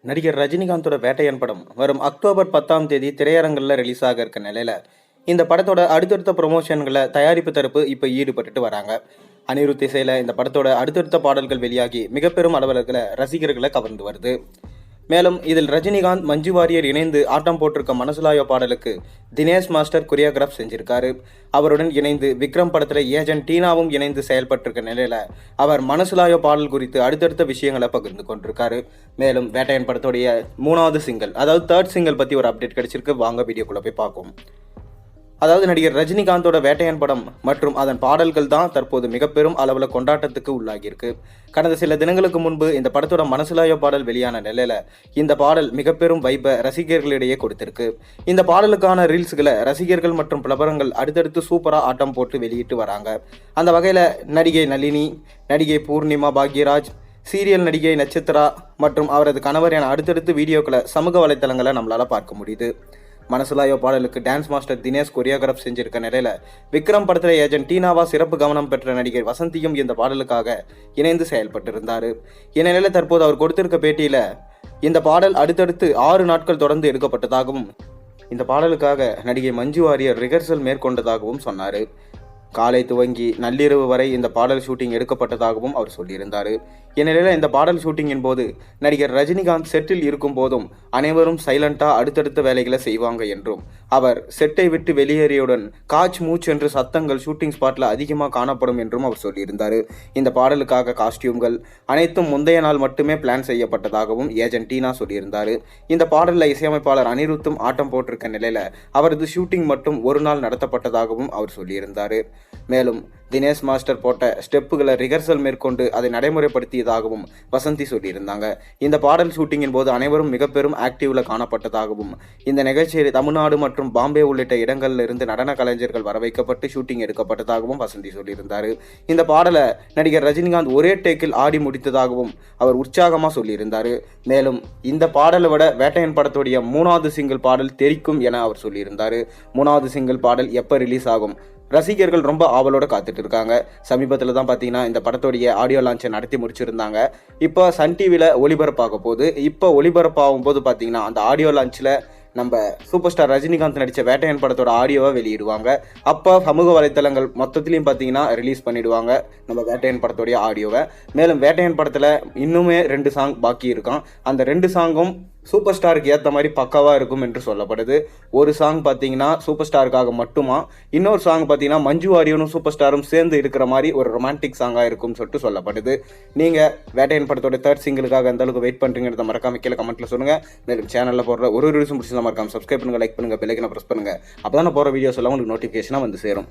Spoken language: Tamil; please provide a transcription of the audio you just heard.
நடிகர் ரஜினிகாந்தோட வேட்டையன் படம் வரும் அக்டோபர் 10ஆம் தேதி திரையரங்கில் ரிலீஸ் ஆக இருக்க நிலையில இந்த படத்தோட அடுத்தடுத்த ப்ரொமோஷன்களை தயாரிப்பு தரப்பு இப்போ ஈடுபட்டுட்டு வராங்க. அனிருத் இசையில இந்த படத்தோட அடுத்தடுத்த பாடல்கள் வெளியாகி மிக பெரும் அளவில் ரசிகர்களை கவர்ந்து வருது. மேலும் இதில் ரஜினிகாந்த், மஞ்சு வாரியர் இணைந்து ஆட்டம் போட்டிருக்க மனசுலாயோ பாடலுக்கு தினேஷ் மாஸ்டர் கொரியோகிராஃப் செஞ்சிருக்காரு. அவருடன் இணைந்து விக்ரம் படத்துல ஏஜென்ட் டீனாவும் இணைந்து செயல்பட்டிருக்க நிலையில அவர் மனசுலாயோ பாடல் குறித்து அடுத்தடுத்த விஷயங்களை பகிர்ந்து கொண்டிருக்காரு. மேலும் வேட்டையன் படத்துடைய 3வது சிங்கிள், அதாவது 3rd சிங்கிள் பத்தி ஒரு அப்டேட் கிடைச்சிருக்கு. வாங்க வீடியோக்குள்ள போய் பார்ப்போம். அதாவது நடிகர் ரஜினிகாந்தோட வேட்டையன் படம் மற்றும் அதன் பாடல்கள் தான் தற்போது மிக பெரும் அளவில் கொண்டாட்டத்துக்கு உள்ளாகியிருக்கு. கடந்த சில தினங்களுக்கு முன்பு இந்த படத்தோட மனசுலாயோ பாடல் வெளியான நிலையில இந்த பாடல் மிக பெரும் வைப்பை ரசிகர்களிடையே கொடுத்திருக்கு. இந்த பாடலுக்கான ரீல்ஸ்களை ரசிகர்கள் மற்றும் பிரபலங்கள் அடுத்தடுத்து சூப்பரா ஆட்டம் போட்டு வெளியிட்டு வராங்க. அந்த வகையில நடிகை நளினி, நடிகை பூர்ணிமா பாக்யராஜ், சீரியல் நடிகை நட்சத்திரா மற்றும் அவரது கணவர் என அடுத்தடுத்து வீடியோக்களை சமூக வலைத்தளங்களை நம்மளால பார்க்க முடியுது. மனசுலாயோ பாடலுக்கு டான்ஸ் மாஸ்டர் தினேஷ் கொரியோகிராஃப் செஞ்சிருக்க நிலையில விக்ரம் படத்துல ஏஜென்ட் டீனாவா சிறப்பு கவனம் பெற்ற நடிகை வசந்தியும் இந்த பாடலுக்காக இணைந்து செயல்பட்டிருந்தார். இந்நிலையில தற்போது அவர் கொடுத்திருக்க பேட்டியில இந்த பாடல் அடுத்தடுத்து 6 நாட்கள் தொடர்ந்து எடுக்கப்பட்டதாகவும் இந்த பாடலுக்காக நடிகை மஞ்சு வாரியர் ரிஹர்சல் மேற்கொண்டதாகவும் சொன்னார். காலை துவங்கி நள்ளிரவு வரை இந்த பாடல் ஷூட்டிங் எடுக்கப்பட்டதாகவும் அவர் சொல்லியிருந்தார். இந்நிலையில் இந்த பாடல் ஷூட்டிங்கின் போது நடிகர் ரஜினிகாந்த் செட்டில் இருக்கும் போதும் அனைவரும் சைலண்டா அடுத்தடுத்த வேலைகளை செய்வாங்க என்றும், அவர் செட்டை விட்டு வெளியேறியுடன் காச் மூச் என்று சத்தங்கள் ஷூட்டிங் ஸ்பாட்ல அதிகமாக காணப்படும் என்றும் அவர் சொல்லியிருந்தார். இந்த பாடலுக்காக காஸ்டியூம்கள் அனைத்தும் முந்தைய நாள் மட்டுமே பிளான் செய்யப்பட்டதாகவும் ஏஜென்ட் டீனா சொல்லியிருந்தார். இந்த பாடலில் இசையமைப்பாளர் அனிருத்தும் ஆட்டம் போட்டிருக்க நிலையில அவரது ஷூட்டிங் மட்டும் ஒரு நாள் நடத்தப்பட்டதாகவும் அவர் சொல்லியிருந்தார். மேலும் தினேஷ் மாஸ்டர் போட்ட ஸ்டெப்புகளை ரிஹர்சல் மேற்கொண்டு அதை நடைமுறைப்படுத்தியதாகவும் வசந்தி சொல்லியிருந்தாங்க. இந்த பாடல் ஷூட்டிங்கின் போது அனைவரும் மிக பெரும் ஆக்டிவ்ல காணப்பட்டதாகவும், இந்த நிகழ்ச்சியில் தமிழ்நாடு மற்றும் பாம்பே உள்ளிட்ட இடங்களில் இருந்து நடன கலைஞர்கள் வரவைக்கப்பட்டு ஷூட்டிங் எடுக்கப்பட்டதாகவும் வசந்தி சொல்லியிருந்தார். இந்த பாடலை நடிகர் ரஜினிகாந்த் ஒரே டேக்கில் ஆடி முடித்ததாகவும் அவர் உற்சாகமாக சொல்லியிருந்தார். மேலும் இந்த பாடலை விட வேட்டையன் படத்துடைய 3வது சிங்கிள் பாடல் தெரிக்கும் என அவர் சொல்லியிருந்தார். 3வது சிங்கிள் பாடல் எப்போ ரிலீஸ் ஆகும், ரசிகர்கள் ரொம்ப ஆவலோட காத்துட்டு இருக்காங்க. சமீபத்தில் தான் பார்த்தீங்கன்னா இந்த படத்தோடைய ஆடியோ லான்ச்சை நடத்தி முடிச்சிருந்தாங்க. இப்போ சன் டிவியில் ஒளிபரப்பாக போகுது. இப்போ ஒளிபரப்பாகும் போது பார்த்தீங்கன்னா அந்த ஆடியோ லான்ச்சில் நம்ம சூப்பர் ஸ்டார் ரஜினிகாந்த் நடித்த வேட்டையன் படத்தோட ஆடியோவை வெளியிடுவாங்க. அப்போ சமூக வலைத்தளங்கள் மொத்தத்திலையும் பார்த்தீங்கன்னா ரிலீஸ் பண்ணிடுவாங்க நம்ம வேட்டையன் படத்தோடைய ஆடியோவை. மேலும் வேட்டையன் படத்தில் இன்னுமே 2 சாங் பாக்கி இருக்கான். அந்த 2 சாங்கும் சூப்பர் ஸ்டாருக்கு ஏற்ற மாதிரி பக்காவாக இருக்கும் என்று சொல்லப்படுது. ஒரு சாங் பார்த்தீங்கன்னா சூப்பர் ஸ்டாருக்காக மட்டுமா, இன்னொரு சாங் பார்த்தீங்கன்னா மஞ்சு வாரியனும் சூப்பர் ஸ்டாரும் சேர்ந்து இருக்கிற மாதிரி ஒரு ரொமான்டிக் சாங்காக இருக்கும்னு சொல்லிட்டு சொல்லப்படுது. நீங்கள் வேட்டையன் படத்தோட 3rd சிங்கிளுக்காக அந்த அளவுக்கு வெயிட் பண்ணுறீங்கிறத மறக்காம கீழே கமெண்ட்டில் சொல்லுங்கள். மேலும் சேனலில் போடுற ஒரு வீடியோஸும் பிடிச்சிருந்தா மறக்காம சப்ஸ்கிரைப் பண்ணுங்கள், லைக் பண்ணுங்கள், பெல் ஐகானை ப்ரெஸ் பண்ணுங்கள். அப்போ தான் போகிற வீடியோஸ் எல்லாம் உங்களுக்கு நோட்டிஃபிகேஷனாக வந்து சேரும்.